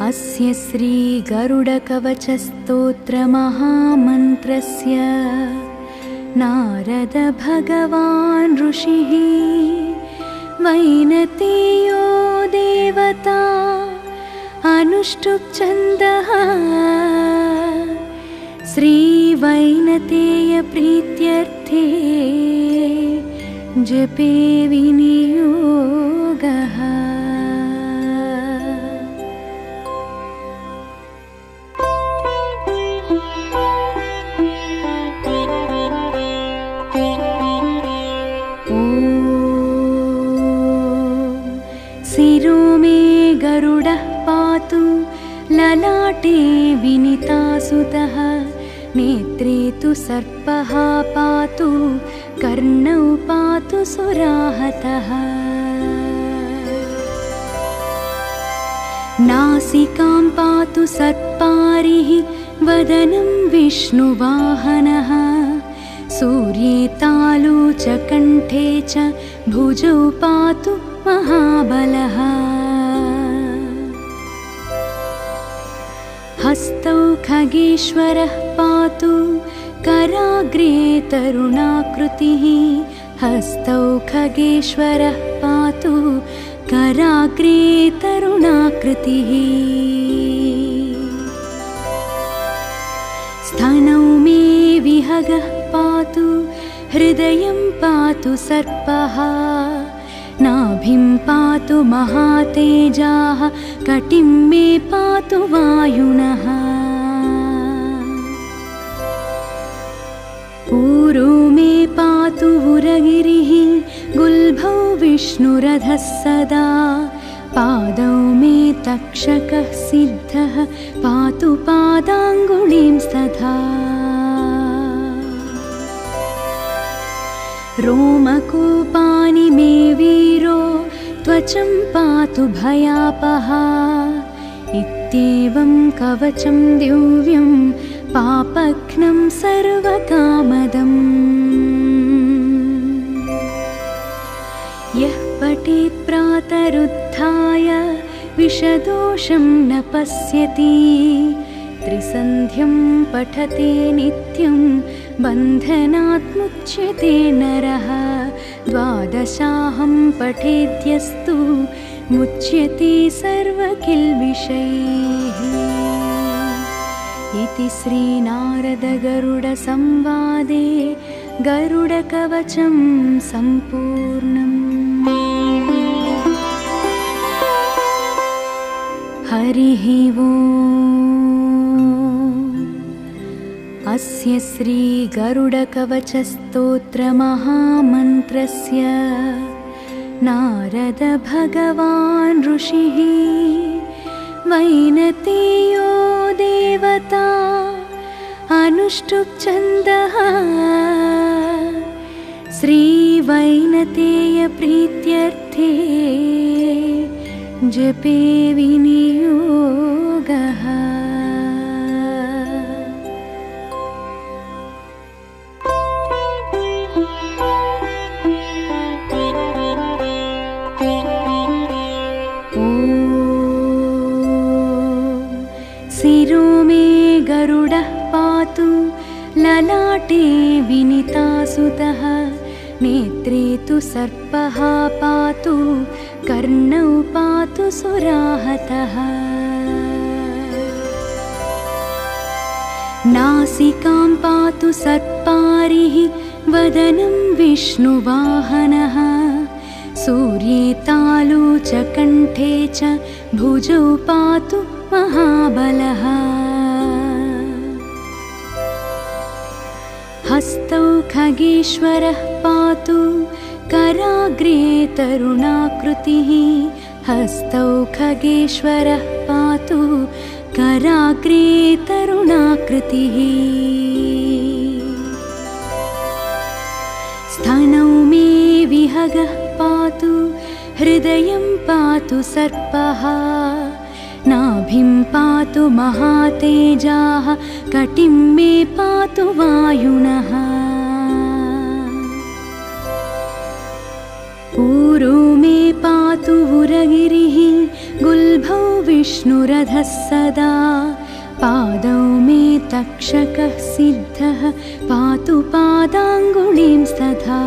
अस्य श्री गरुडकवचस्तोत्रमहामन्त्रस्य नारद भगवान् ऋषिः वैनतेयो देवता अनुष्टुप् छन्दः श्रीवैनतेय प्रीत्यर्थे जपे विनियोगः। शिरो मे गरुडः पातु ललाटे विनीतासुतः नेत्रे तु सर्पः पातु कर्णौ पातु सुराहतः नासिकां पातु सर्पारिः वदनं विष्णुवाहनः सूर्ये तालु च कण्ठे च भुजौ पातु महाबलः हस्तौ खगेश्वरः पातु कराग्रे तरुणाकृतिः हस्तौ खगेश्वरः पातु कराग्रे तरुणाकृतिः स्तनौ मे विहगः पातु हृदयं पातु सर्पः नाभिं पातु महातेजाः कटिं मे पातु वायुनः ऊरो मे पातु उरगिरिः गुल्भौ विष्णुरथः सदा पादौ मे तक्षकः सिद्धः पातु पादाङ्गुलीं स्तथा रोमकूपानि मे वीरो त्वचं पातु भयापः इत्येवं कवचं दिव्यं पापघ्नं सर्वकामदम् यः पठेत् प्रातरुत्थाय विषदोषं न पश्यति त्रिसन्ध्यं पठते नित्यं बन्धनात् मुच्यते नरः द्वादशाहं पठेद्यस्तु मुच्यते सर्वकिल्बिषैः। इति श्रीनारदगरुडसंवादे गरुडकवचं सम्पूर्णम्। हरिः ओम्। अस्य श्री गरुडकवचस्तोत्रमहामन्त्रस्य नारद भगवान् ऋषिः वैनतेयो देवता अनुष्टुप् छन्दः श्रीवैनतेय प्रीत्यर्थे जपे विनियोगः। शिरो मे गरुडः पातु ललाटे विनीतासुतः नेत्रे तु सर्पः पातु कर्णौ पातु सुराहतः नासिकां पातु सर्पारिः वदनं विष्णुवाहनः सूर्ये तालु च कण्ठे च भुजौ पातु महाबलः हस्तौ खगेश्वरः पातु कराग्रे तरुणाकृतिः हस्तौ खगेश्वरः पातु कराग्रे तरुणाकृतिः स्तनौ मे विहगः पातु हृदयं पातु सर्पः नाभिं पातु महातेजाः कटिं मे पातु वायुनः ऊरो मे पातु उरगिरिः गुल्भौ विष्णुरधः सदा पादौ मे तक्षकः सिद्धः पातु पादाङ्गुलीं तथा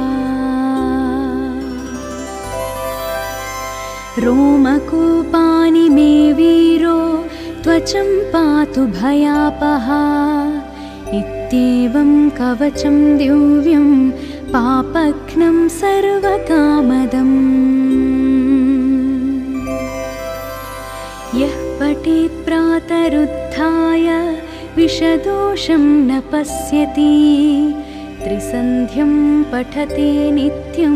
रोमकूपानि मे वीरो त्वचं पातु भयापहा इत्येवं कवचं दिव्यं पापघ्नं सर्वकामदम् यः पठेत् प्रातरुत्थाय विषदोषं न पश्यति त्रिसन्ध्यं पठते नित्यं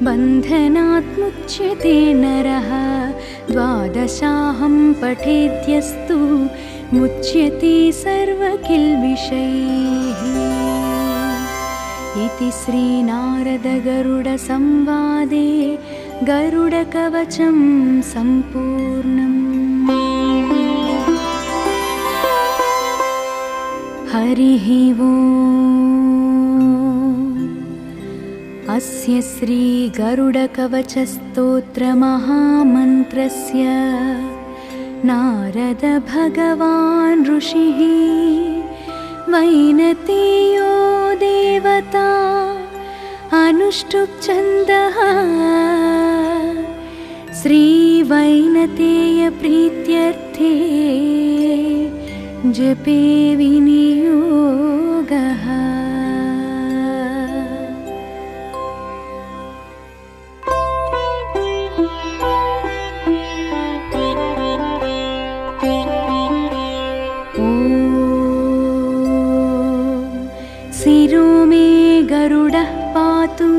बन्धनात् मुच्यते नरः द्वादशाहं पठेद्यस्तु मुच्यते सर्वकिल्बिषैः इति श्रीनारदगरुडसंवादे गरुडकवचं सम्पूर्णम्। हरिः ओम्। अस्य श्रीगरुडकवचस्तोत्रमहामन्त्रस्य नारद भगवान् ऋषिः वैनतेयो देवता अनुष्टुप् छन्दः श्रीवैनतेय प्रीत्यर्थे जपे विनियोगः। शिरो मे गरुडः पातु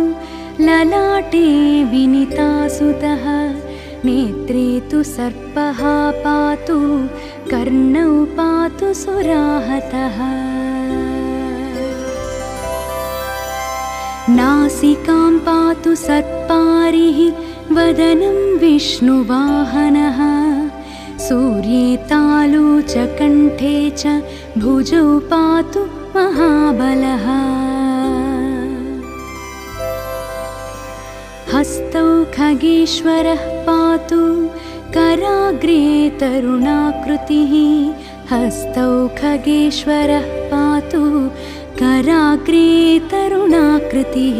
ललाटे विनीतासुतः नेत्रे तु सर्पः पातु कर्णौ पातु सुराहतः नासिकां पातु सर्पारिः वदनं विष्णुवाहनः सूर्ये तालु च कण्ठे च भुजौ पातु महाबलः हस्तौ खगेश्वरः पातु कराग्रे तरुणाकृतिः हस्तौ खगेश्वरः पातु कराग्रे तरुणाकृतिः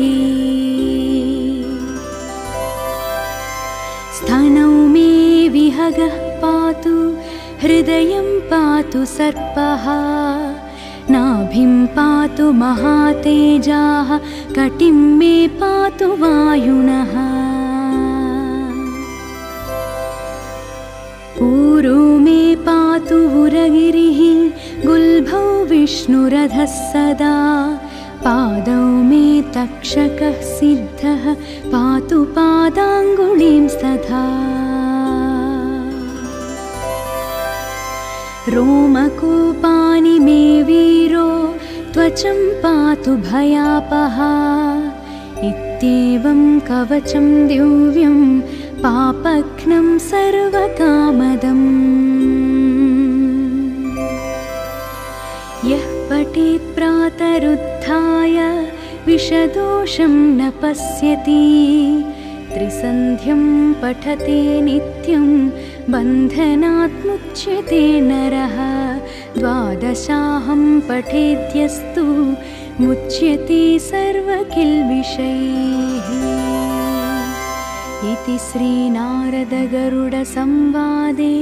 स्तनौ मे विहगः पातु हृदयं पातु सर्पः नाभिं पातु महातेजाः कटिं मे पातु वायुनः ऊरू मे पातु उरगिरिः गुल्भौ विष्णुरधः सदा पादौ मे तक्षकः सिद्धः पातु पादाङ्गुलीं तथा रोमकूपानि मे वीरो त्वचं पातु भयापहा इत्येवं कवचं दिव्यं पापघ्नं सर्वकामदम् यः पठेत् प्रातरुत्थाय विषदोषं न पश्यति त्रिसन्ध्यं पठते नित्यं बन्धनात् मुच्यते नरः द्वादशाहं पठेद्यस्तु मुच्यते सर्वकिल्बिषैः इति श्रीनारदगरुडसंवादे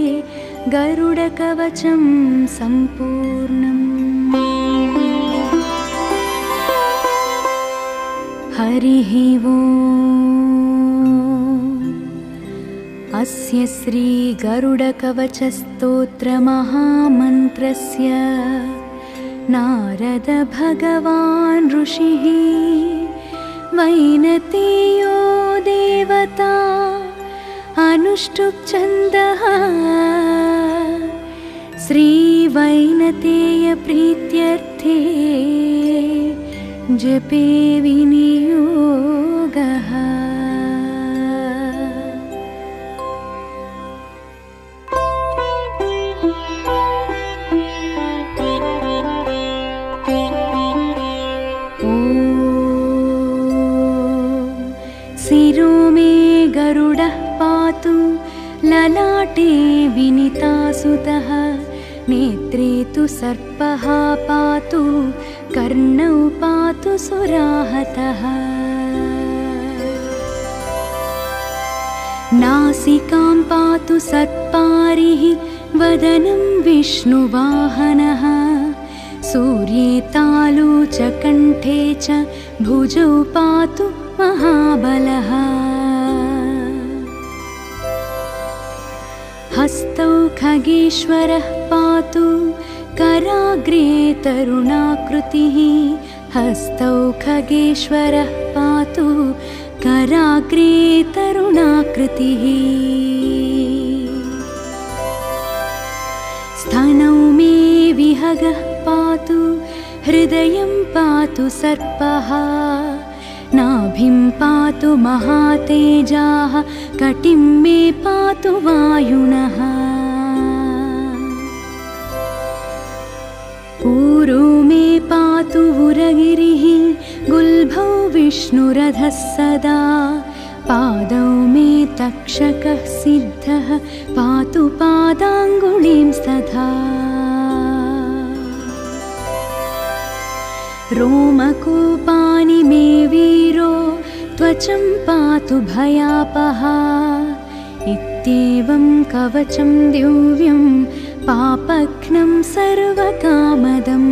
गरुडकवचं सम्पूर्णम्। हरिः ओम्। अस्य श्रीगरुडकवचस्तोत्रमहामन्त्रस्य नारद भगवान् ऋषिः वैनतेयो देवता अनुष्टुप् छन्दः श्रीवैनतेय प्रीत्यर्थे जपे विनियोगः। शिरो मे गरुडः पातु ललाटे विनितासुतः नेत्रे तु सर्पः पातु कर्णौ पातु सुराहतः नासिकां पातु सर्पारिः वदनं विष्णुवाहनः सूर्ये तालु च कण्ठे च भुजौ पातु महाबलः हस्तौ खगेश्वरः पातु कराग्रे तरुणाकृतिः हस्तौ खगेश्वरः पातु कराग्रे तरुणाकृतिः स्तनौ मे विहगः पातु हृदयं पातु सर्पः नाभिं पातु महातेजाः कटिं मे पातु वायुनः ऊरू मे पातु उरगिरिः गुल्भौ विष्णुरथः सदा पादौ मे तक्षकः सिद्धः पातु पादाङ्गुलीं स्तथा रोमकूपानि मे वीरो त्वचं पातु भयापः इत्येवं कवचं दिव्यं पापघ्नं सर्वकामदम्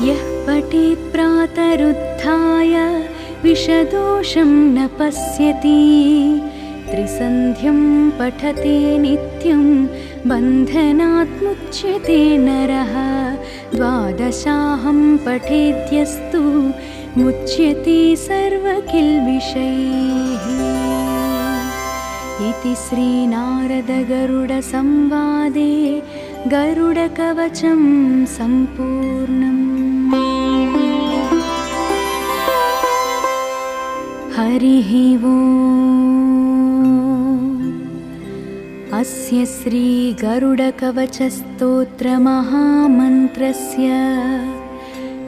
यः पठेत् प्रातरुत्थाय विषदोषं न पश्यति त्रिसन्ध्यं पठते नित्यं बन्धनात् मुच्यते नरः द्वादशाहं पठेद्यस्तु मुच्यते सर्वकिल्बिषैः इति श्रीनारदगरुडसंवादे गरुडकवचं सम्पूर्णम्। हरिः ओम्। अस्य श्रीगरुडकवचस्तोत्रमहामन्त्रस्य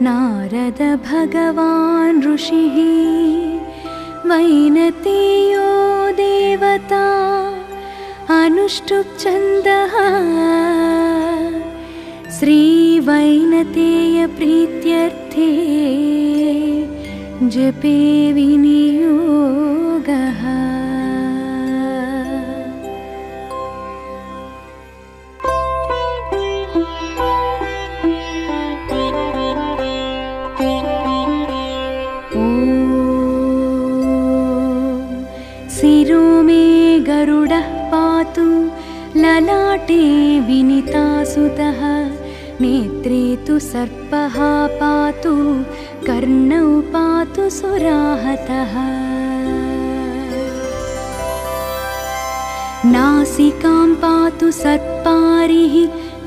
नारद भगवान् ऋषिः वैनतेयो देवता अनुष्टुप् श्रीवैनतेय प्रीत्यर्थे जपे विनियोगः। शिरो मे गरुडः पातु ललाटे विनितासुतः नेत्रे तु सर्पः पातु कर्णौ पातु सुराहतः नासिकां पातु सर्पारिः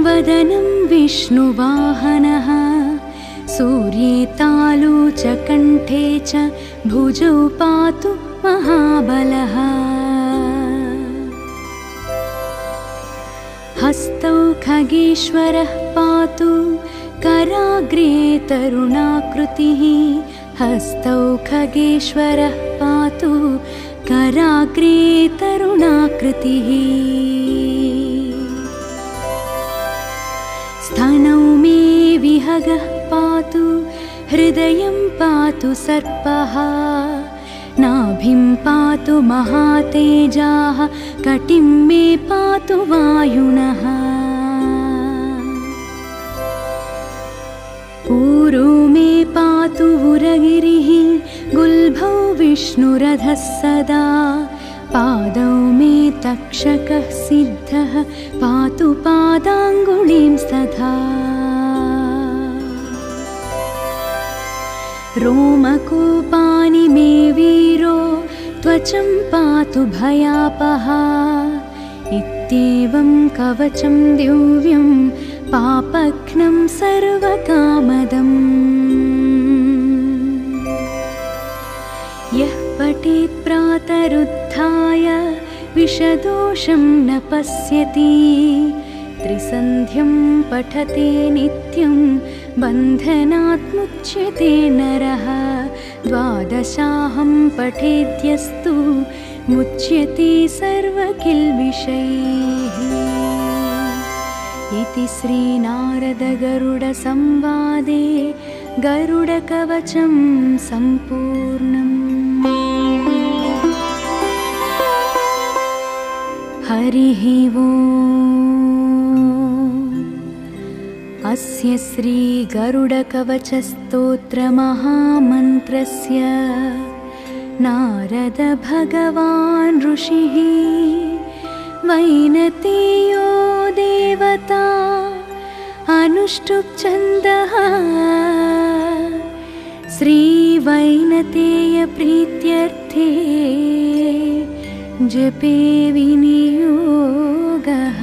वदनं विष्णुवाहनः सूर्ये तालु च कण्ठे च भुजौ पातु महाबलः हस्तौ खगेश्वरः पातु कराग्रे तरुणाकृतिः हस्तौ खगेश्वरः पातु कराग्रे तरुणाकृतिः स्तनौ मे विहगः पातु हृदयं पातु सर्पः नाभिं पातु महातेजाः कटिं मे पातु वायुनः ऊरू मे पातु उरगिरिः गुल्भौ विष्णुरथः सदा पादौ मे तक्षकः सिद्धः पातु पादाङ्गुलीं स्तथा रोमकूपानि मे वीरो त्वचं पातु भयापः इत्येवं कवचं दिव्यं पापघ्नं सर्वकामदम् यः पठेत् प्रातरुत्थाय विषदोषं न पश्यति त्रिसन्ध्यं पठते नित्यं बन्धनात् मुच्यते नरः। द्वादशाहं पठेद्यस्तु मुच्यते सर्वकिल्बिषैः। इति श्रीनारदगरुडसंवादे गरुडकवचं सम्पूर्णम्। हरिः ओम्। अस्य श्रीगरुडकवचस्तोत्रमहामन्त्रस्य नारद भगवान् ऋषिः वैनतेयो देवता अनुष्टुप् छन्दः। श्रीवैनतेय प्रीत्यर्थे जपे विनियोगः।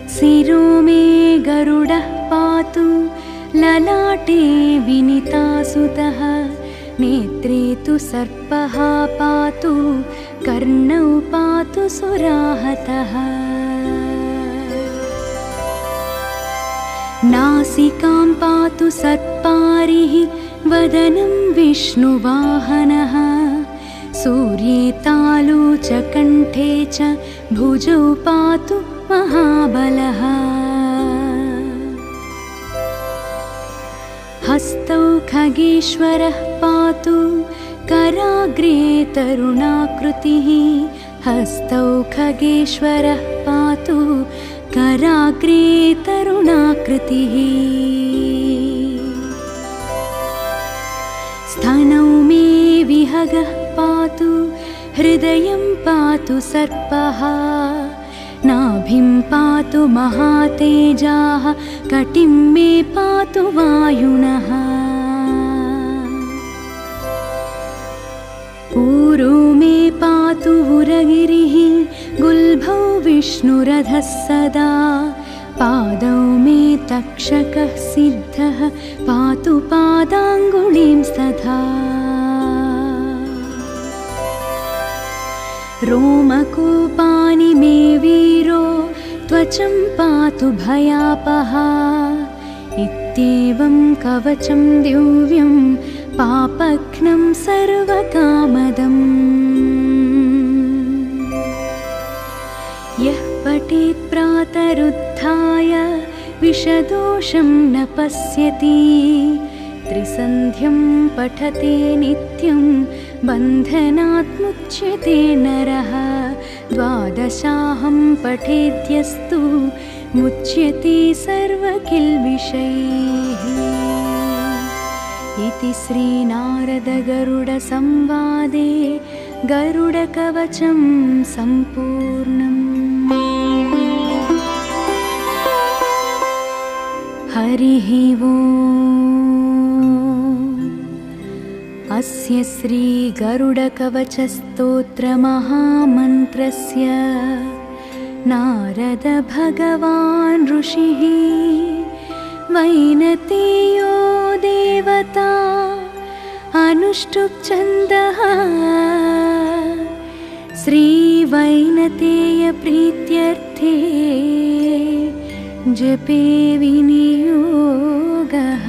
शिरो मे गरुडः पातु ललाटे विनीतासुतः। नेत्रे तु सर्पः पातु कर्णौ पातु सुराहतः। नासिकां पातु सर्पारिः वदनं विष्णुवाहनः। सूर्ये तालु च कण्ठे च भुजौ पातु महाबलः। हस्तौ खगेश्वरः पातु कराग्रे तरुणाकृतिः। हस्तौ खगेश्वरः पातु कराग्रे तरुणाकृतिः। स्तनौ मे विहगः पातु हृदयं पातु सर्पः। नाभिं पातु महातेजाः कटिं मे पातु वायुनः। ऊरू मे पातु उरगिरिः गुल्भौ विष्णुरथः सदा। पादौ मे तक्षकः सिद्धः पातु पादाङ्गुलीं स्तथा। रोमकूपानि मे वीरो त्वचं पातु भयापः। इत्येवं कवचं दिव्यं पापघ्नं सर्वकामदम्। यः पठेत् प्रातरुत्थाय विषदोषं न पश्यति। त्रिसन्ध्यं पठते नित्यं बन्धनात् मुच्यते नरः। द्वादशाहं पठेद्यस्तु मुच्यते सर्वकिल्बिषैः। इति श्रीनारदगरुडसंवादे गरुडकवचं सम्पूर्णम्। हरिः ओम्। अस्य श्रीगरुडकवचस्तोत्रमहामन्त्रस्य नारद भगवान् ऋषिः वैनतेयो देवता अनुष्टुप् छन्दः। श्रीवैनतेय प्रीत्यर्थे जपे विनियोगः।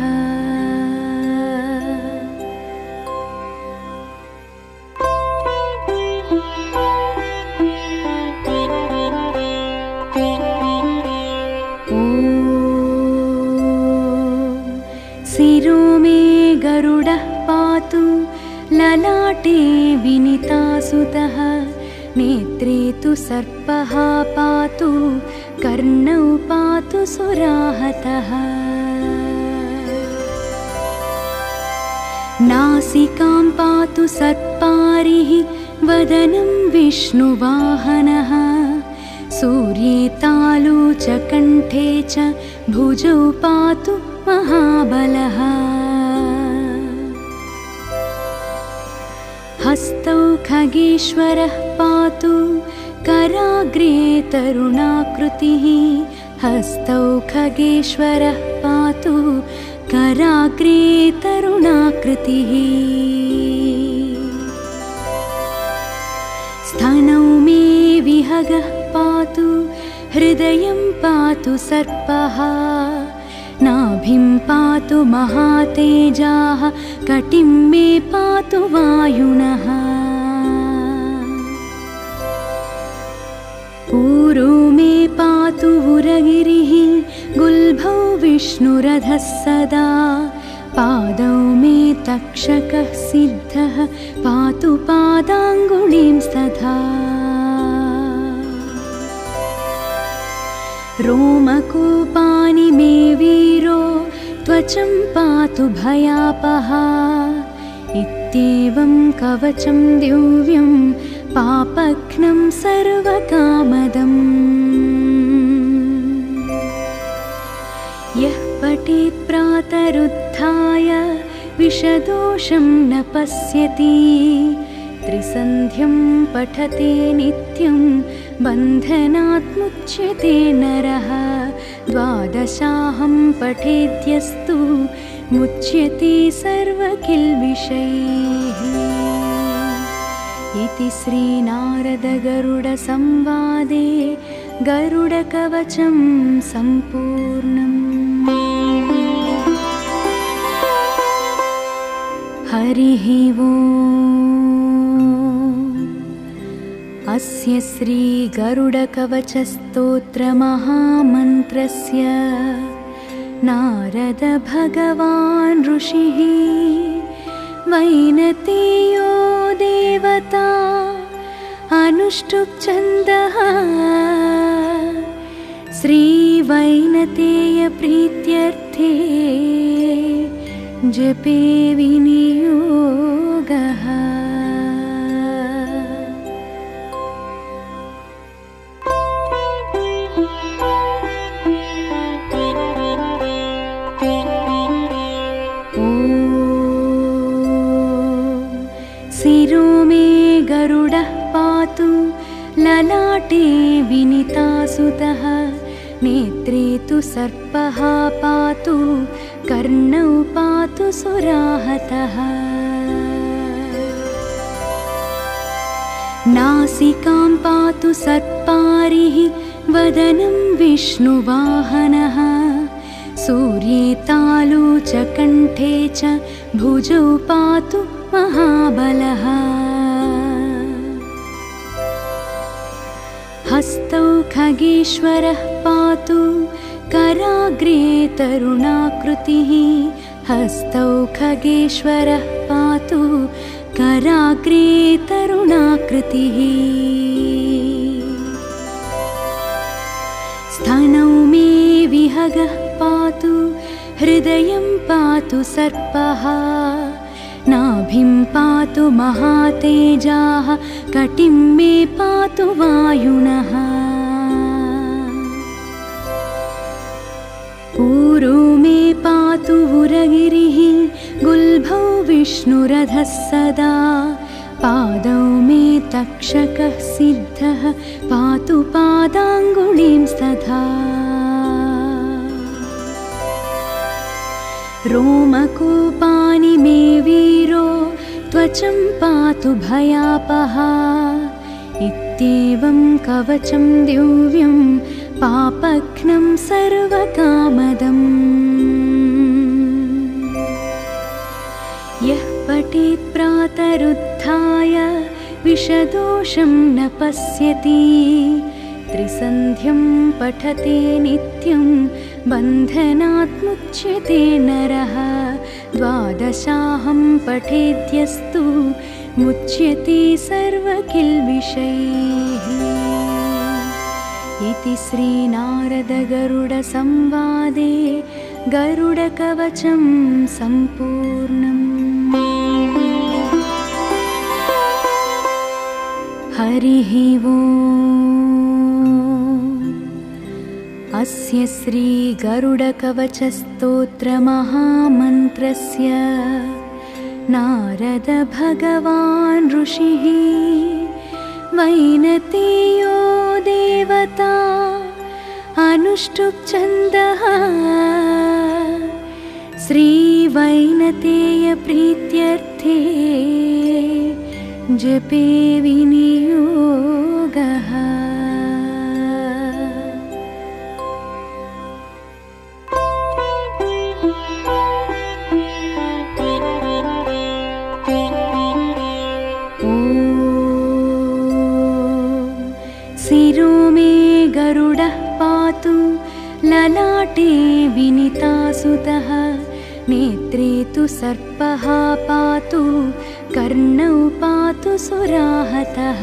शिरो मे गरुडः पातु ललाटे विनीतासुतः। नेत्रे तु सर्पः पातु कर्णौ पातु सुराहतः। नासिकां पातु सर्पारिः वदनं विष्णुवाहनः। सूर्ये तालु च कण्ठे च भुजौ पातु महाबलः। हस्तौ खगेश्वरः पातु कराग्रे तरुणाकृतिः। हस्तौ खगेश्वरः पातु कराग्रे तरुणाकृतिः स्तनौ मे विहगः पातु हृदयं पातु सर्पः नाभिं पातु महातेजाः कटिं मे पातु वायुनः ऊरू मे पातु उरगिरिः गुल्भौ विष्णुरधः सदा पादौ मे तक्षकः सिद्धः पातु पादाङ्गुलीं तथा रोमकूपानि मे वीरो त्वचं पातु भयापः इत्येवं कवचं दिव्यं पापघ्नं सर्वकामदम् यः पठेत् प्रातरुत्थाय विषदोषं न पश्यति त्रिसन्ध्यं पठते नित्यं बन्धनात् मुच्यते नरः द्वादशाहं पठेद्यस्तु मुच्यते सर्वकिल्बिषैः इति श्रीनारदगरुडसंवादे गरुडकवचं सम्पूर्णम्। हरिः ओम्। अस्य श्रीगरुडकवचस्तोत्रमहामन्त्रस्य नारद भगवान् ऋषिः वैनतेयो देवता अनुष्टुप् छन्दः श्रीवैनतेय प्रीत्यर्थे जपे विनियोगः। शिरो मे गरुडः पातु ललाटे विनीतासुतः नेत्रे तु सर्पः पातु कर्णौ पातु सुराहतः नासिकां पातु सर्पारिः वदनं विष्णुवाहनः सूर्ये तालु च कण्ठे च भुजौ पातु महाबलः हस्तौ खगेश्वरः पातु कराग्रे तरुणाकृतिः हस्तौ खगेश्वरः पातु कराग्रे तरुणाकृतिः स्तनौ मे विहगः पातु हृदयं पातु सर्पः नाभिं पातु महातेजाः कटिं मे पातु वायुनः ऊरू मे पातु उरगिरिः गुल्भौ विष्णुरधः सदा पादौ मे तक्षकः सिद्धः पातु पादाङ्गुलीं तथा रोमकूपानि मे वीरो त्वचं पातु भयापः इत्येवं कवचं दिव्यं पापघ्नं सर्वकामदम् यः पठेत् प्रातरुत्थाय विषदोषं न पश्यति त्रिसन्ध्यं पठते नित्यं बन्धनात् मुच्यते नरः द्वादशाहं पठेद्यस्तु मुच्यते सर्वकिल्बिषैः इति श्रीनारदगरुडसंवादे गरुडकवचं सम्पूर्णम्। हरिः ओम्। अस्य श्रीगरुडकवचस्तोत्रमहामन्त्रस्य नारद भगवान् ऋषिः वैनतेयो देवता अनुष्टुप् श्रीवैनतेय प्रीत्यर्थे जपे विनियोगः। शिरो मे गरुडः पातु ललाटे विनीतासुतः नेत्रे तु सर्पः पातु कर्णौ पातु सुराहतः।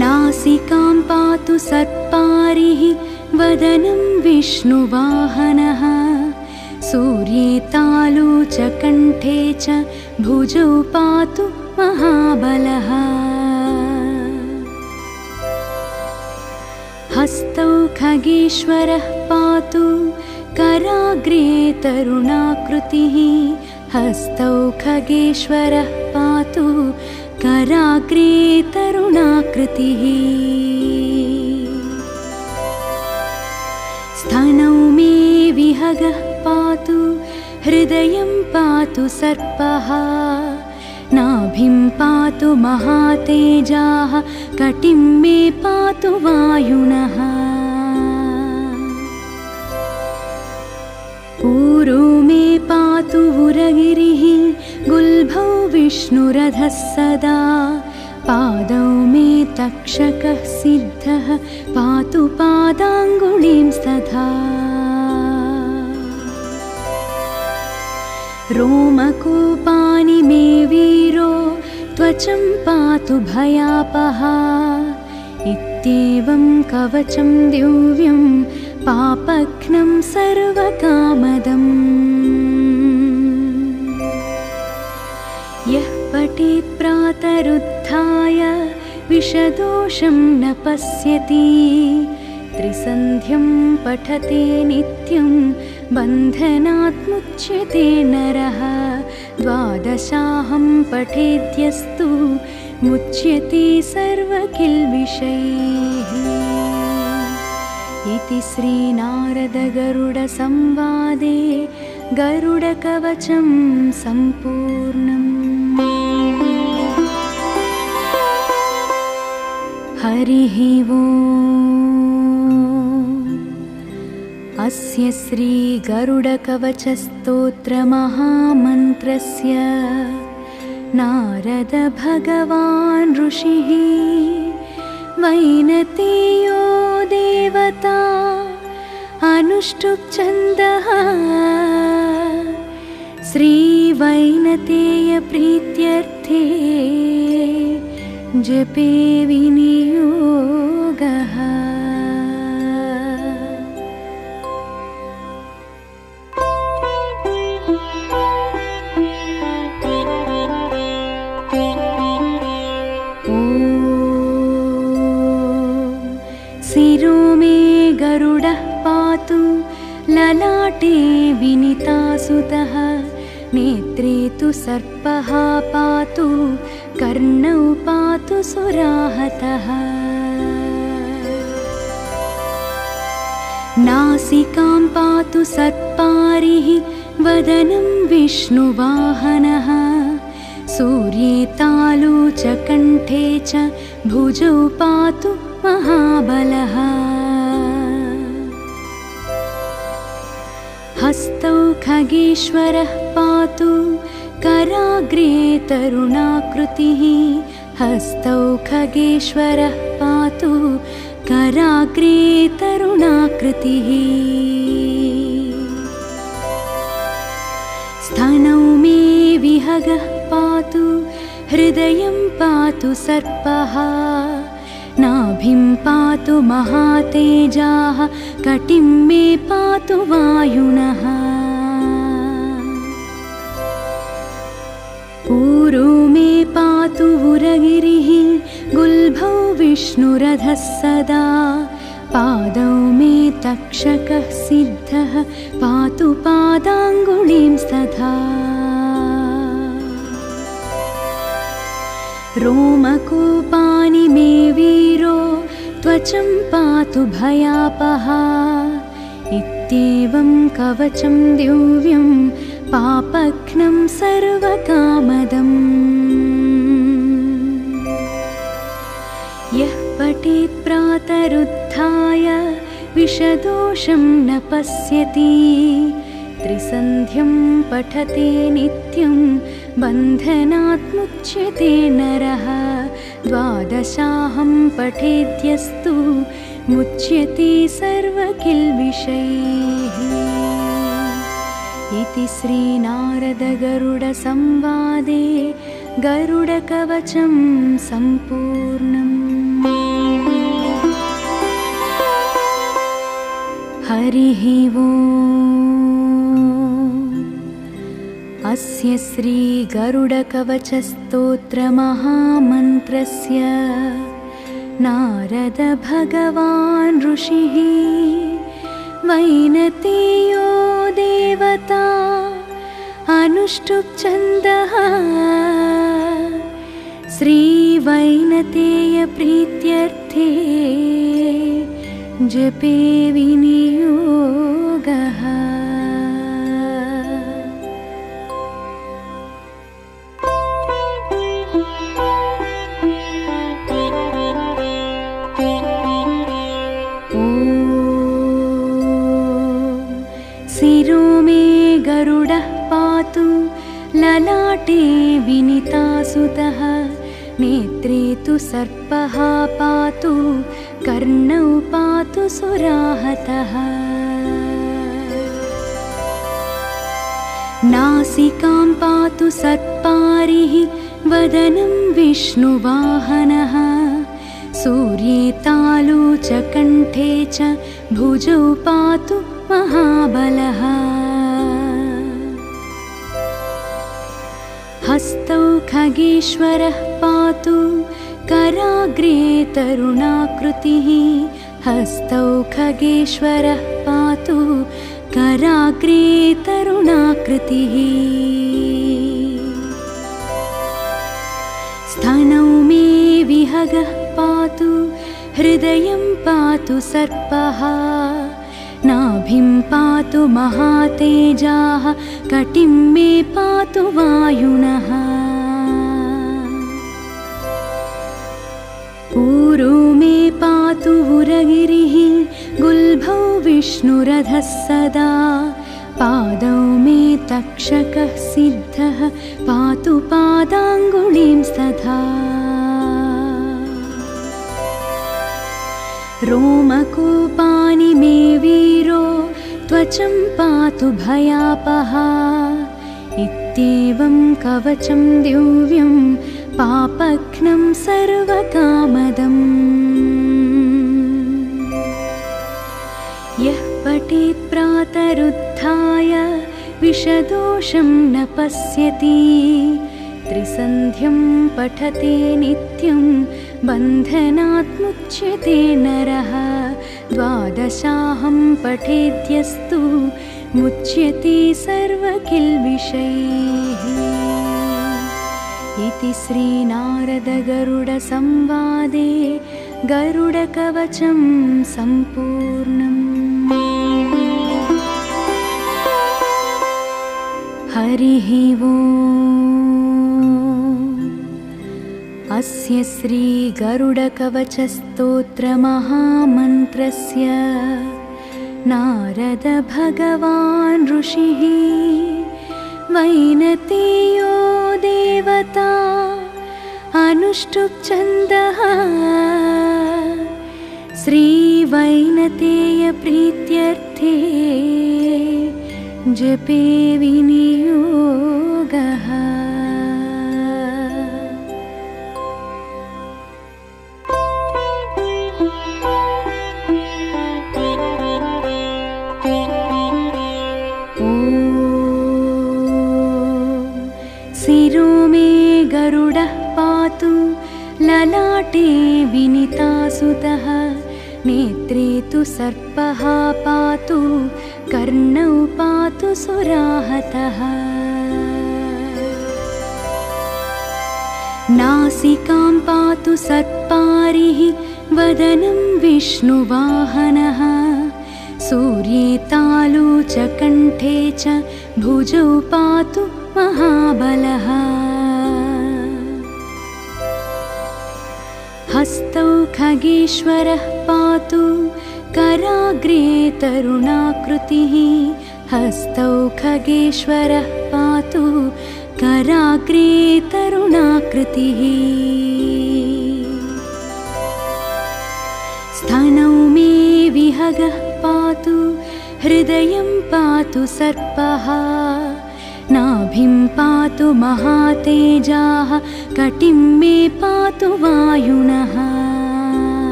नासिकां पातु सर्पारिः वदनं विष्णुवाहनः सूर्ये तालु च कण्ठे च भुजौ पातु महाबलः। हस्तौ खगेश्वरः पातु कराग्रे तरुणाकृतिः हस्तौ खगेश्वरः पातु कराग्रे तरुणाकृतिः। स्तनौ मे विहगः पातु हृदयं पातु सर्पः नाभिं पातु महातेजाः कटिं मे पातु वायुनः। ऊरो मे पातु उरगिरिः गुल्भौ विष्णुरथः सदा पादौ मे तक्षकः सिद्धः पातु पादाङ्गुलीं स्तथा। रोमकूपानि मे वीरो त्वचं पातु भयापः इत्येवं कवचं दिव्यं पापघ्नं सर्वकामदम्। यः पठेत् प्रातरुत्थाय विषदोषं न पश्यति त्रिसन्ध्यं पठते नित्यं बन्धनात् मुच्यते नरः। द्वादशाहं पठेद्यस्तु मुच्यते सर्वकिल्बिषैः। इति श्रीनारदगरुडसंवादे गरुडकवचं सम्पूर्णम्। हरिः ओम्। अस्य श्रीगरुडकवचस्तोत्रमहामन्त्रस्य नारद भगवान् ऋषिः वैनतेयो देवता अनुष्टुप् छन्दः श्रीवैनतेय प्रीत्यर्थे जपे विनियोगः। शिरो मे गरुडः पातु ललाटे विनीतासुतः नेत्रे तु सर्पः पातु कर्णौ पातु सुराहतः। नासिकां पातु सर्पारिः वदनं विष्णुवाहनः सूर्ये तालु च कण्ठे च भुजौ पातु महाबलः। हस्तौ खगेश्वरः पातु कराग्रे तरुणाकृतिः हस्तौ खगेश्वरः पातु कराग्रे तरुणाकृतिः। स्तनौ मे विहगः पातु हृदयं पातु सर्पः नाभिं पातु महातेजाः कटिं मे पातु वायुनः। ऊरो मे पातु उरगिरिः गुल्भौ विष्णुरथः सदा पादौ मे तक्षकः सिद्धः पातु पादाङ्गुलीं स्तथा। रोमकूपानि मे वीरो त्वचं पातु भयापहा इत्येवं कवचं दिव्यं पापघ्नं सर्वकामदम् यः पठेत् प्रातरुत्थाय विषदोषं न पश्यति त्रिसन्ध्यं पठते नित्यं बन्धनात् मुच्यते नरः द्वादशाहं पठेद्यस्तु मुच्यते सर्वकिल्बिषैः इति श्रीनारदगरुडसंवादे गरुडकवचं सम्पूर्णम्। हरिः ओम्। अस्य श्रीगरुडकवचस्तोत्रमहामन्त्रस्य नारद भगवान् ऋषिः वैनतेयो देवता अनुष्टुप् छन्दः श्रीवैनतेय प्रीत्यर्थे जपे विनियोगः। शिरो मे गरुडः पातु ललाटे विनीतासुतः नेत्रे तु सर्पः पातु कर्णौ पातु सुराहतः नासिकां पातु सर्पारिः वदनं विष्णुवाहनः सूर्ये तालु च कण्ठे च भुजौ पातु महाबलः हस्तौ खगेश्वरः पातु कराग्रे तरुणाकृतिः हस्तौ खगेश्वरः पातु कराग्रे तरुणाकृतिः स्तनौ मे विहगः पातु हृदयं पातु सर्पः नाभिं पातु महातेजाः कटिं मे पातु वायुनः ऊरू मे पातु उरगिरिः गुल्भौ विष्णुरथः सदा पादौ मे तक्षकः सिद्धः पातु पादाङ्गुलीं तथा रोमकूपानि मे वीरो त्वचं पातु भयापहा इत्येवं कवचं दिव्यं पापघ्नं सर्वकामदम् यः पठेत् प्रातरुत्थाय विषदोषं न पश्यति त्रिसन्ध्यं पठते नित्यं बन्धनात् मुच्यते नरः द्वादशाहं पठेद्यस्तु मुच्यते सर्वकिल्बिषैः इति श्रीनारदगरुडसंवादे गरुडकवचं सम्पूर्णम्। हरिः ओम्। अस्य श्रीगरुडकवचस्तोत्रमहामन्त्रस्य नारद भगवान् ऋषिः वैनतेयो देवता अनुष्टुप् छन्दः श्रीवैनतेय प्रीत्यर्थे जपे विनियोगः। शिरो मे गरुडः पातु ललाटे विनीतासुतः नेत्रे तु सर्पः पातु कर्णौ पातु सुराहतः नासिकां पातु सत्पारिः वदनं विष्णुवाहनः सूर्ये तालु च कण्ठे च भुजौ पातु महाबलः हस्तौ खगेश्वरः पातु कराग्रे तरुणाकृतिः हस्तौ खगेश्वरः पातु कराग्रे तरुणाकृतिः स्तनौ मे विहगः पातु हृदयं पातु सर्पः नाभिं पातु महातेजाः कटिं मे पातु वायुनः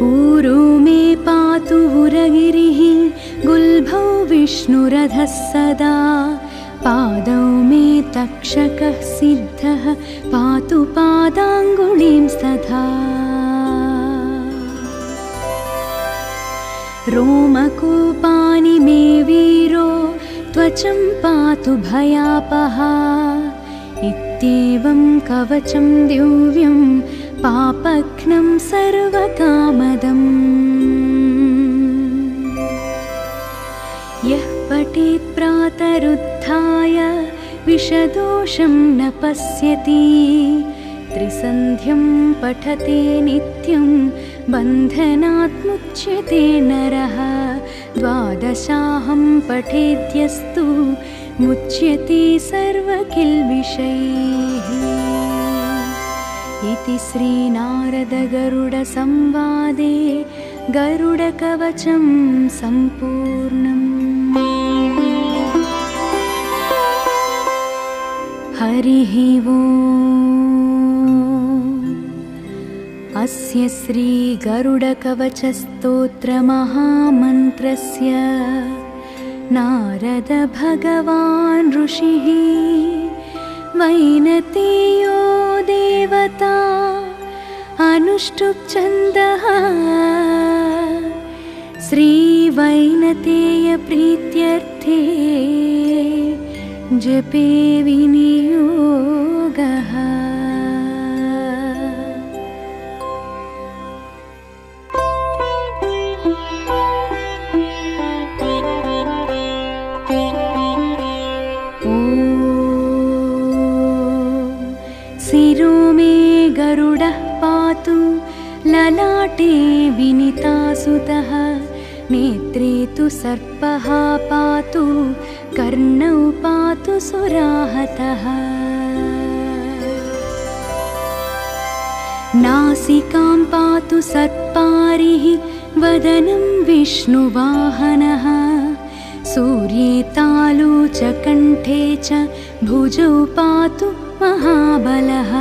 ऊरू मे पातु उरगिरिः गुल्भौ विष्णुरथः सदा पादौ मे तक्षकः सिद्धः पातु पादाङ्गुलीं तथा रोमकूपानि मे वीरो त्वचं पातु भयापः इत्येवं कवचं दिव्यं पापघ्नं सर्वकामदम् यः पठेत् प्रातरुत्थाय विषदोषं न पश्यति त्रिसन्ध्यं पठते नित्यं बन्धनात् मुच्यते नरः द्वादशाहं पठेद्यस्तु मुच्यते सर्वकिल्बिषैः इति श्रीनारदगरुडसंवादे गरुडकवचं सम्पूर्णम्। हरिः ओम्। अस्य श्रीगरुडकवचस्तोत्रमहामन्त्रस्य नारद भगवान् ऋषिः वैनतेयो देवता अनुष्टुप् छन्दः श्रीवैनतेय प्रीत्यर्थे जपे विनियोगः। शिरो मे गरुडः पातु ललाटे विनीतासुतः नेत्रे तु सर्पः पातु कर्णौ पातु सुराहतः नासिकां पातु सत्पारिः वदनं विष्णुवाहनः सूर्ये तालु च कण्ठे च भुजौ पातु महाबलः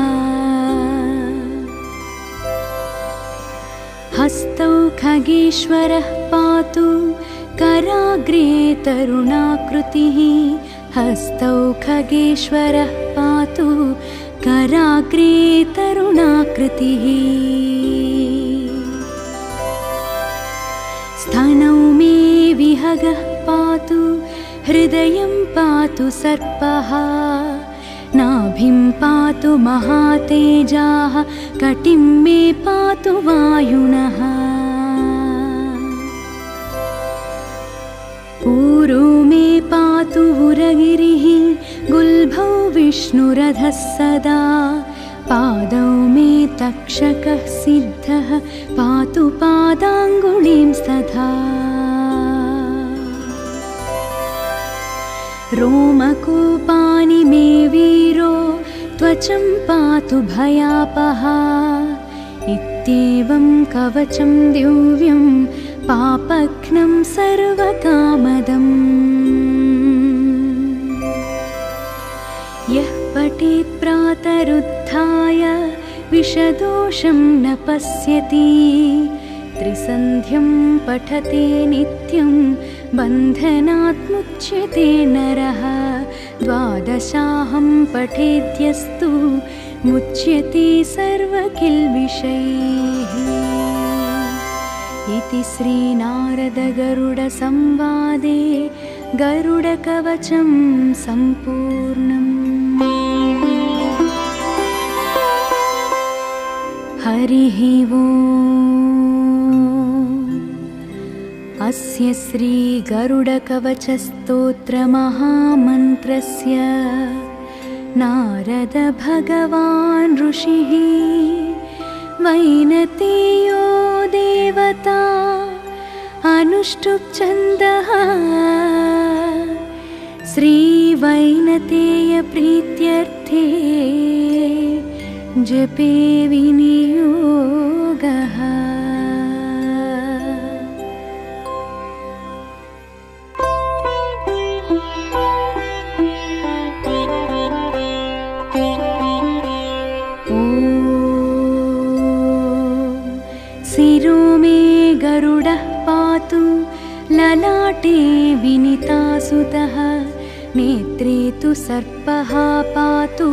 हस्तौ खगेश्वरः पातु कराग्रे तरुणाकृतिः हस्तौ खगेश्वरः पातु कराग्रे तरुणाकृतिः स्तनौ मे विहगः पातु हृदयं पातु सर्पः नाभिं पातु महातेजाः कटिं मे पातु वायुनः ऊरू मे पातु उरगिरिः गुल्भौ विष्णुरथः सदा पादौ मे तक्षकः सिद्धः पातु पादाङ्गुलीं तथा रोमकूपानि मे वीरो त्वचं पातु भयापः इत्येवं कवचं दिव्यं पापघ्नं सर्वकामदम् यः पठेत् प्रातरुत्थाय विषदोषं न पश्यति त्रिसन्ध्यं पठते नित्यं बन्धनात् मुच्यते नरः द्वादशाहं पठेद्यस्तु मुच्यते सर्वकिल्बिषैः इति श्रीनारदगरुडसंवादे गरुडकवचं सम्पूर्णम्। हरिः ओम्। अस्य श्रीगरुडकवचस्तोत्रमहामन्त्रस्य नारद भगवान् ऋषिः वैनतेयो देवता अनुष्टुप् छन्दः श्रीवैनतेय प्रीत्यर्थे जपे विनियोगः। शिरो मे गरुडः पातु ललाटे विनीतासुतः नेत्रे तु सर्पः पातु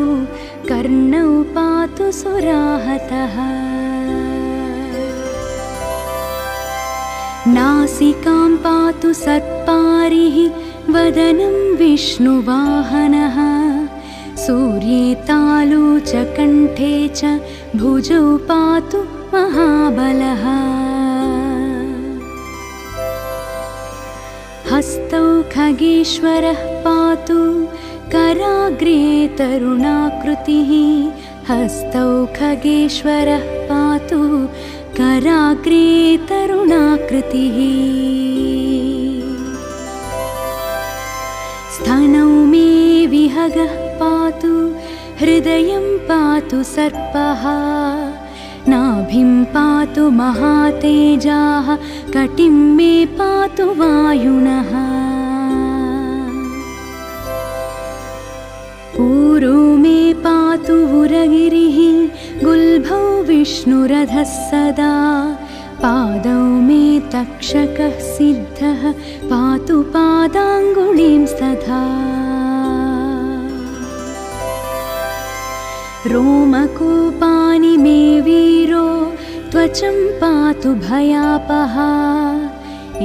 कर्णौ पातु सुराहतः नासिकां पातु सर्पारिः वदनं विष्णुवाहनः सूर्ये तालु च कण्ठे च भुजौ पातु महाबलः हस्तौ खगेश्वरः पातु कराग्रे तरुणाकृतिः हस्तौ खगेश्वरः पातु कराग्रे तरुणाकृतिः स्तनौ मे विहगः पातु हृदयं पातु सर्पः नाभिं पातु महातेजाः कटिं मे पातु वायुनः ऊरू मे पातु उरगिरिः गुल्भौ विष्णुरथः सदा पादौ मे तक्षकः सिद्धः पातु पादाङ्गुलीं स्तथा रोमकूपानि मे वीरो त्वचं पातु भयापः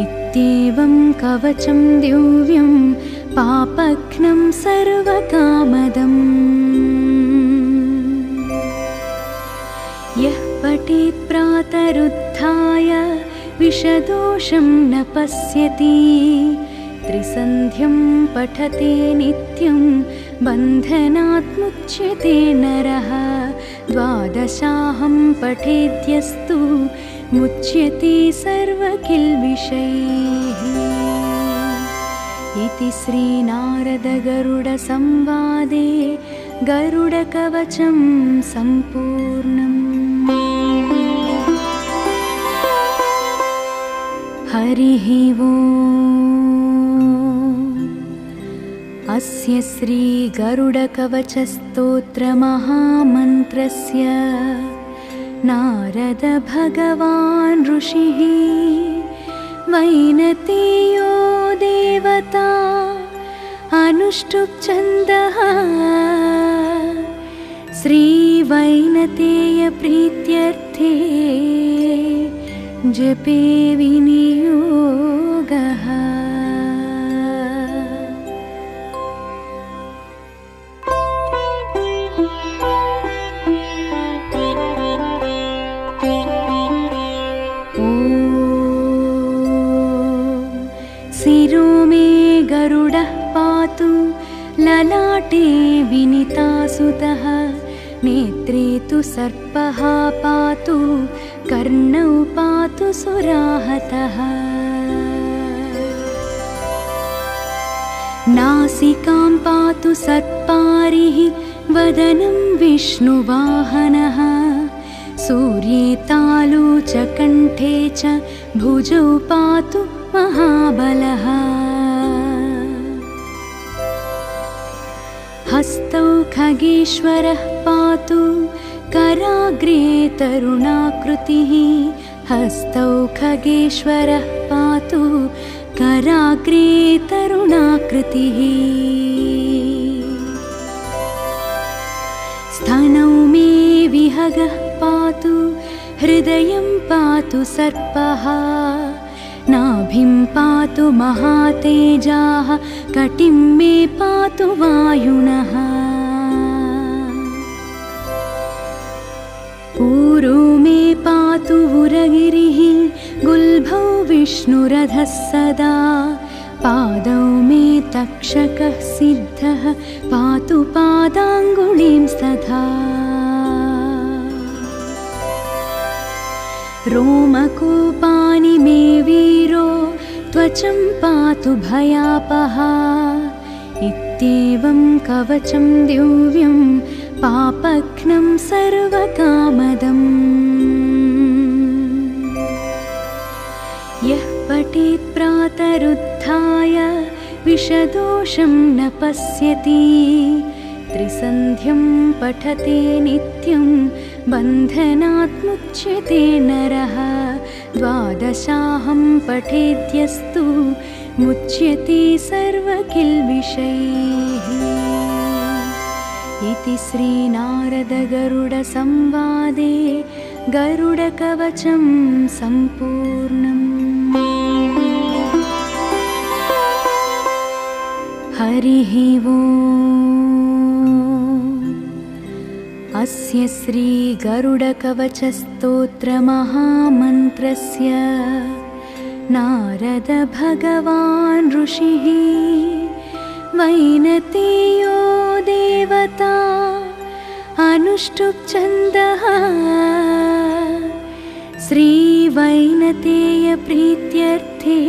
इत्येवं कवचं दिव्यं पापघ्नं सर्वकामदम् यः पठेत् प्रातरुत्थाय विषदोषं न पश्यति त्रिसन्ध्यं पठते नित्यं बन्धनात् मुच्यते नरः द्वादशाहं पठेद्यस्तु मुच्यते सर्वकिल्बिषैः इति श्रीनारदगरुडसंवादे गरुडकवचं सम्पूर्णम्। हरिः ओम्। अस्य श्रीगरुडकवचस्तोत्रमहामन्त्रस्य नारद भगवान् ऋषिः वैनतेयो देवता अनुष्टुप् छन्दः श्रीवैनतेय प्रीत्यर्थे जपे विनियोगः। शिरो मे गरुडः पातु ललाटे विनीतासुतः नेत्रे तु सर्पः पातु कर्णौ पातु सुराहतः नासिकां पातु सर्पारिः वदनं विष्णुवाहनः सूर्ये तालु च कण्ठे च भुजौ पातु महाबलः हस्तौ खगेश्वरः पातु कराग्रे तरुणाकृतिः हस्तौ खगेश्वरः पातु कराग्रे तरुणाकृतिः स्तनौ मे विहगः पातु हृदयं पातु सर्पः नाभिं पातु महातेजाः कटिं मे पातु वायुनः ऊरू मे उरगिरिः गुल्भौ विष्णुरधः सदा पादौ मे तक्षकः सिद्धः पातु पादाङ्गुलीं तथा रोमकूपानि मे वीरो त्वचं पातु भयापहा इत्येवं कवचं दिव्यं पापघ्नं सर्वकामदम् यः पठेत् प्रातरुत्थाय विषदोषं न पश्यति त्रिसन्ध्यं पठते नित्यं बन्धनात् मुच्यते नरः द्वादशाहं पठेद्यस्तु मुच्यते सर्वकिल्बिषैः इति श्रीनारदगरुडसंवादे गरुडकवचं सम्पूर्णम्। हरिः ओम्। अस्य श्रीगरुडकवचस्तोत्रमहामन्त्रस्य नारद भगवान् ऋषिः वैनतेयो देवता अनुष्टुप् छन्दः श्रीवैनतेय प्रीत्यर्थे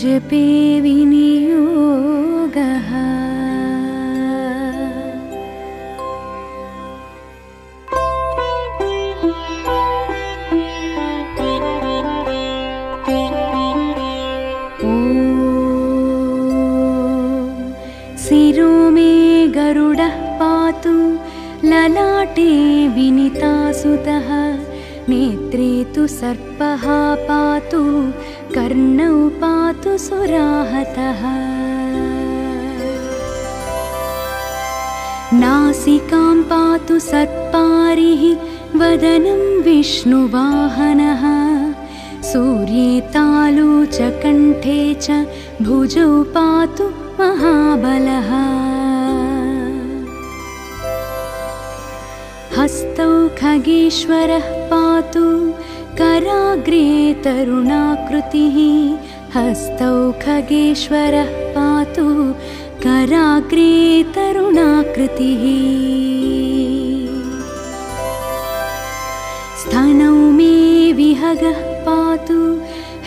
जपे विनियोगः। शिरो मे गरुडः पातु ललाटे विनीतासुतः नेत्रे तु सर्पः पातु कर्णौ पातु सुराहतः नासिकां पातु सर्पारिः वदनं विष्णुवाहनः सूर्ये तालु च कण्ठे च भुजौ पातु महाबलः हस्तौ खगेश्वरः पातु कराग्रे तरुणाकृतिः हस्तौ खगेश्वरः पातु कराग्रे तरुणाकृतिः स्तनौ मे विहगः पातु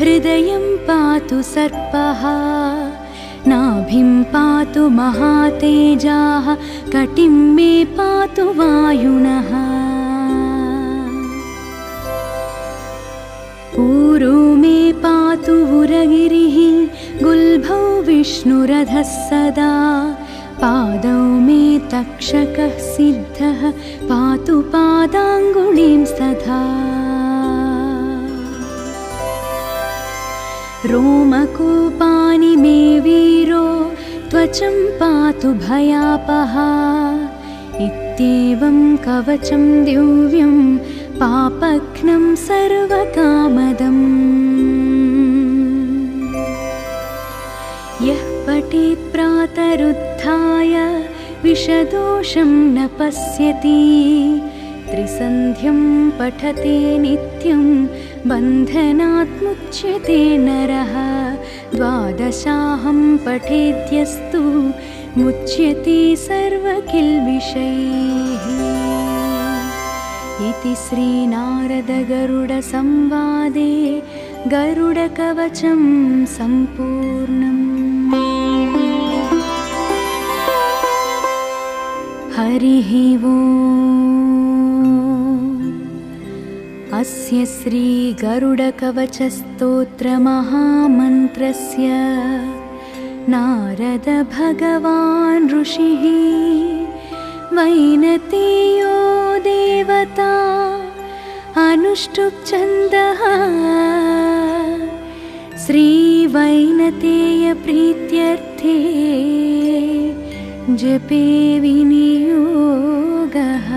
हृदयं पातु सर्पः नाभिं पातु महातेजाः कटिं मे पातु वायुनः ऊरू मे पातु उरगिरिः गुल्भौ विष्णुरधः सदा पादौ मे तक्षकः सिद्धः पातु पादाङ्गुलीं तथा रोमकूपानि मे वीरो त्वचं पातु भयापहा इत्येवं कवचं दिव्यं पापघ्नं सर्वकामदम् यः पठेत् प्रातरुत्थाय विषदोषं न पश्यति त्रिसन्ध्यं पठते नित्यं बन्धनात् मुच्यते नरः द्वादशाहं पठेद्यस्तु मुच्यते सर्वकिल्बिषैः इति श्रीनारदगरुडसंवादे गरुडकवचं सम्पूर्णम्। हरिः ओम्। अस्य श्रीगरुडकवचस्तोत्रमहामन्त्रस्य नारद भगवान् ऋषिः वैनतेयो देवता अनुष्टुप् छन्दः श्रीवैनतेय प्रीत्यर्थे जपे विनियोगः।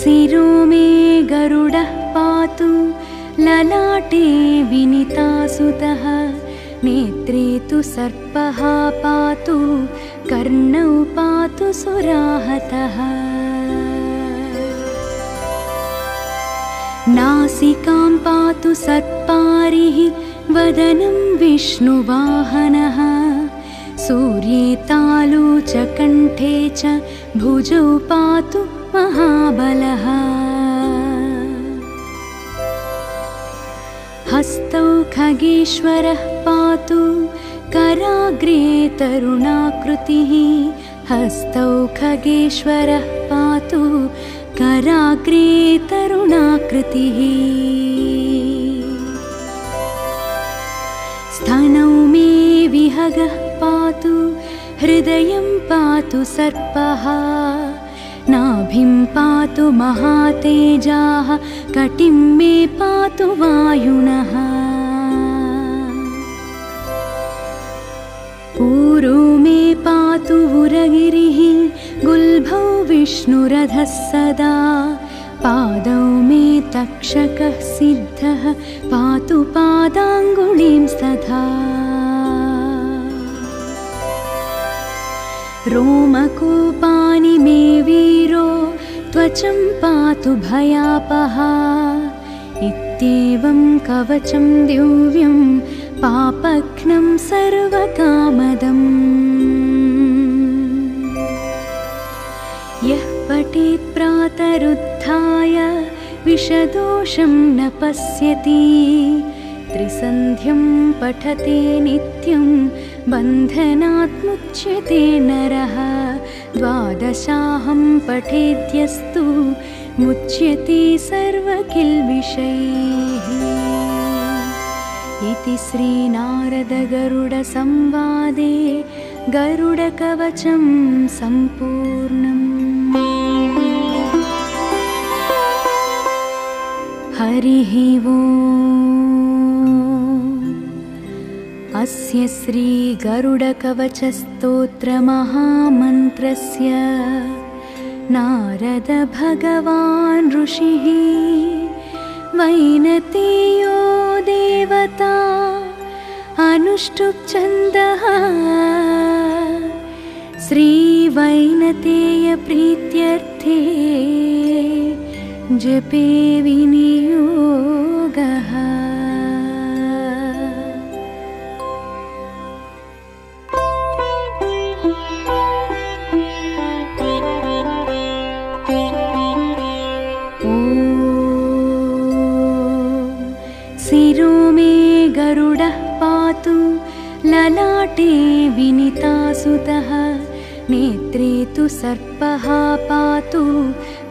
शिरो मे गरुडः पातु ललाटे विनितासुतः नेत्रे तु सर्पः पातु कर्णौ पातु सुराहतः नासिकां पातु सर्पारिः वदनं विष्णुवाहनः सूर्ये तालु च कण्ठे च भुजौ पातु महाबलः हस्तौ खगेश्वरः पातु कराग्रे तरुणाकृतिः हस्तौ खगेश्वरः पातु कराग्रे तरुणाकृतिः स्तनौ मे विहगः पातु हृदयं पातु सर्पः नाभिं पातु महातेजाः कटिं मे पातु वायुनः ऊरो मे पातु उरगिरिः गुल्भौ विष्णुरथः सदा पादौ मे तक्षकः सिद्धः पातु पादाङ्गुलीं तथा रोमकूपानि मे वीरो त्वचं पातु भयापः इत्येवं कवचं दिव्यं पापघ्नं सर्वकामदम् यः पठेत् प्रातरुत्थाय विषदोषं न पश्यति त्रिसन्ध्यं पठते नित्यं बन्धनात् मुच्यते नरः द्वादशाहं पठेद्यस्तु मुच्यते सर्वकिल्बिषैः इति श्रीनारदगरुडसंवादे गरुडकवचं सम्पूर्णम् हरिः ओम्। अस्य श्रीगरुडकवचस्तोत्रमहामन्त्रस्य नारद भगवान् ऋषिः वैनतेयो देवता अनुष्टुप् छन्दः श्रीवैनतेय प्रीत्यर्थे जपे विनियोगः। शिरो मे गरुडः पातु ललाटे विनितासुतः नेत्रे तु सर्पः पातु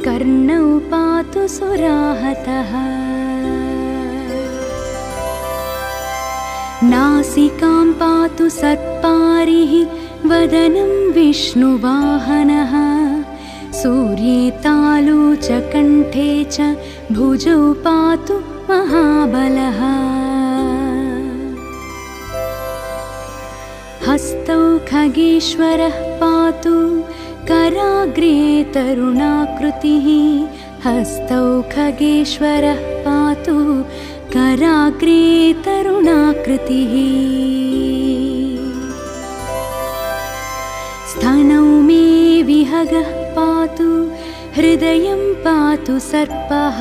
कर्णौ पातु सुराहतः नासिकां पातु सर्पारिः वदनं विष्णुवाहनः सूर्ये तालु च कण्ठे च भुजौ पातु महाबलः हस्तौ खगेश्वरः पातु कराग्रे तरुणाकृतिः हस्तौ खगेश्वरः पातु कराग्रे तरुणाकृतिः स्तनौ मे विहगः पातु हृदयं पातु सर्पः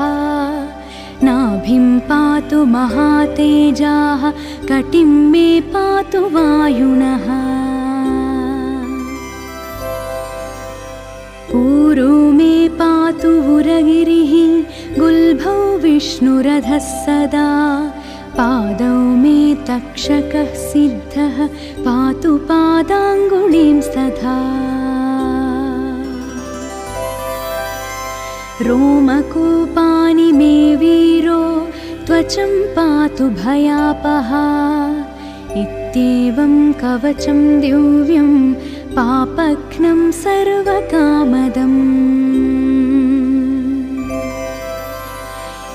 नाभिं पातु महातेजाः कटिं मे पातु वायुनः ऊरो मे पातु उरगिरिः गुल्भौ विष्णुरथः सदा पादौ मे तक्षकः सिद्धः पातु पादाङ्गुलीं तथा रोमकूपानि मे वीरो त्वचं पातु भयापः इत्येवं कवचं दिव्यं पापघ्नं सर्वकामदम्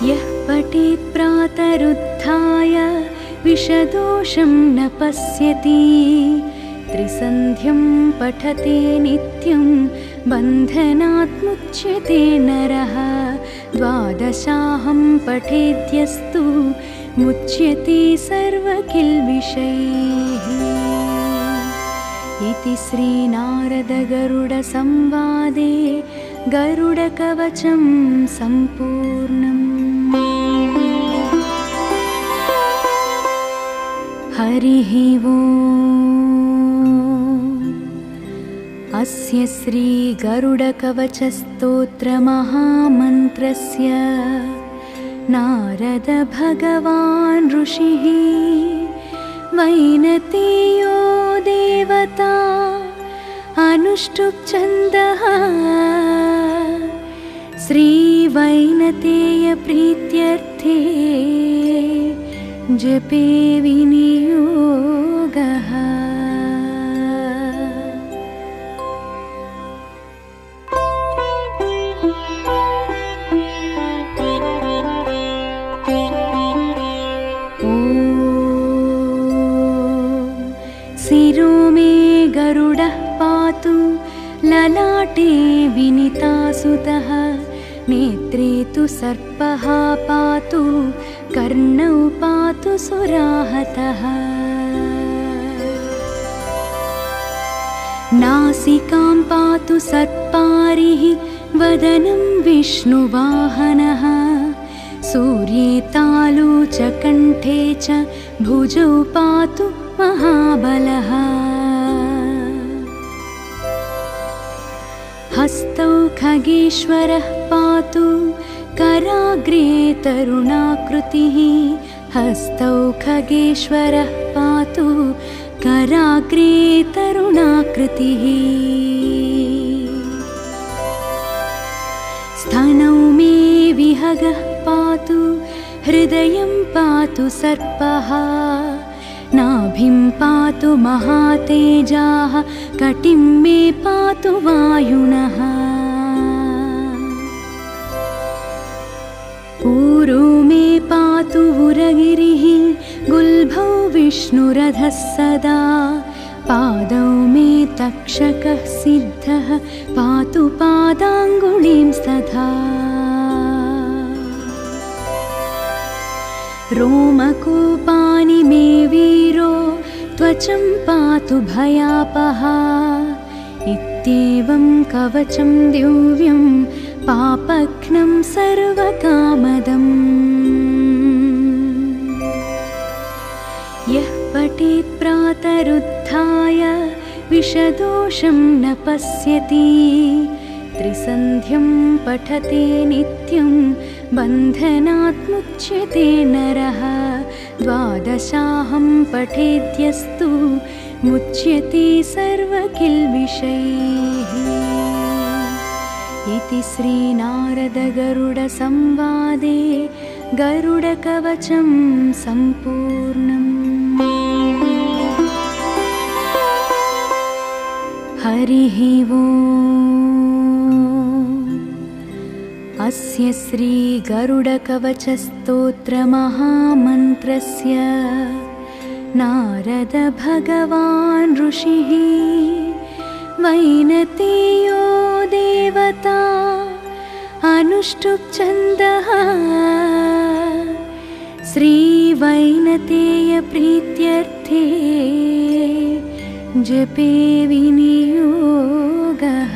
यः पठेत् प्रातरुत्थाय विषदोषं न पश्यति त्रिसन्ध्यं पठते नित्यं बन्धनात् मुच्यते नरः द्वादशाहं पठेद्यस्तु मुच्यते सर्वकिल्बिषैः इति श्रीनारदगरुडसंवादे गरुडकवचं सम्पूर्णम्। हरिः ओम्। अस्य श्रीगरुडकवचस्तोत्रमहामन्त्रस्य नारद भगवान् ऋषिः वैनतेयो देवता अनुष्टुप् छन्दः श्रीवैनतेय प्रीत्यर्थे जपे विनियोगः। शिरो मे गरुडः पातु ललाटे विनीतासुतः नेत्रे तु सर्पः पातु कर्णौ पातु सुराहतः नासिकां पातु सर्पारिः वदनं विष्णुवाहनः सूर्ये तालु च कण्ठे च भुजौ पातु महाबलः हस्तौ खगेश्वरः पातु कराग्रे तरुणाकृतिः हस्तौ खगेश्वरः पातु कराग्रे तरुणाकृतिः स्तनौ मे विहगः पातु हृदयं पातु सर्पः नाभिं पातु महातेजाः कटिं मे पातु वायुनः ऊरू मे पातु उरगिरिः गुल्भौ विष्णुरथः सदा पादौ मे तक्षकः सिद्धः पातु पादाङ्गुलीं स्तथा रोमकूपानि मे वीरो त्वचं पातु भयापः इत्येवं कवचं दिव्यं पापघ्नं सर्वकामदम् यः पठेत् प्रातरुत्थाय विषदोषं न पश्यति त्रिसन्ध्यं पठते नित्यं बन्धनात् मुच्यते नरः द्वादशाहं पठेद्यस्तु मुच्यते सर्वकिल्बिषैः इति श्रीनारदगरुडसंवादे गरुडकवचं सम्पूर्णम्। हरिः ओम्। अस्य श्रीगरुडकवचस्तोत्रमहामन्त्रस्य नारद भगवान् ऋषिः वैनतेयो देवता अनुष्टुप् छन्दः श्रीवैनतेय प्रीत्यर्थे जपे विनियोगः।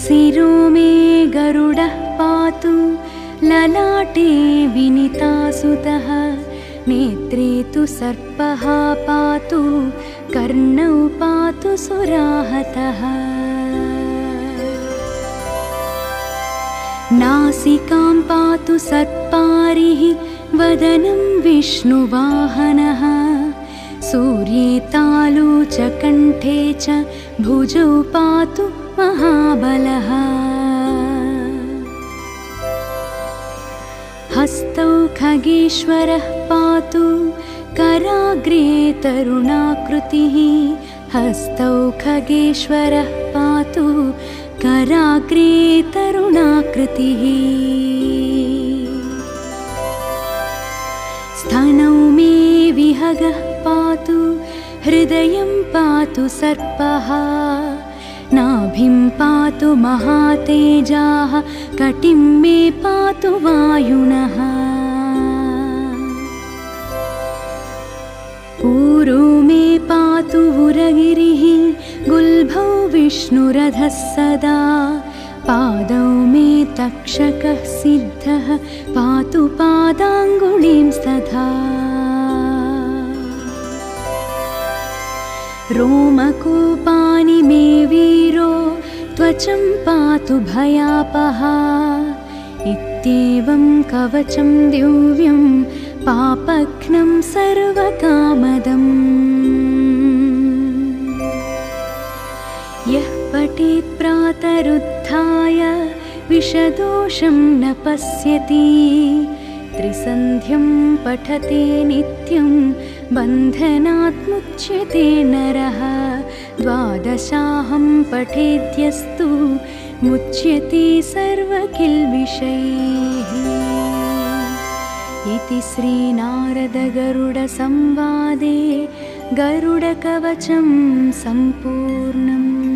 शिरो मे गरुडः पातु ललाटे विनीतासुतः नेत्रे तु सर्पः पातु कर्णौ पातु सुराहतः नासिकां पातु सर्पारिः वदनं विष्णुवाहनः सूर्ये तालु च कण्ठे च भुजौ पातु महाबलः हस्तौ खगेश्वरः पातु कराग्रे तरुणाकृतिः हस्तौ खगेश्वरः पातु कराग्रे तरुणाकृतिः स्तनौ मे विहगः पातु हृदयं पातु सर्पः नाभिं पातु महातेजाः कटिं मे पातु वायुनः ऊरू मे पातु उरगिरिः गुल्भौ विष्णुरधः सदा पादौ मे तक्षकः सिद्धः पातु पादाङ्गुलीं स्तथा रोमकूपानि मे वीरो त्वचं पातु भयापः इत्येवं कवचं दिव्यं पापघ्नं सर्वकामदम् यः पठेत् प्रातरुत्थाय विषदोषं न पश्यति त्रिसन्ध्यं पठते नित्यं बन्धनात् मुच्यते नरः द्वादशाहं पठेद्यस्तु मुच्यते सर्वकिल्बिषैः इति श्रीनारदगरुडसंवादे गरुडकवचं सम्पूर्णम्।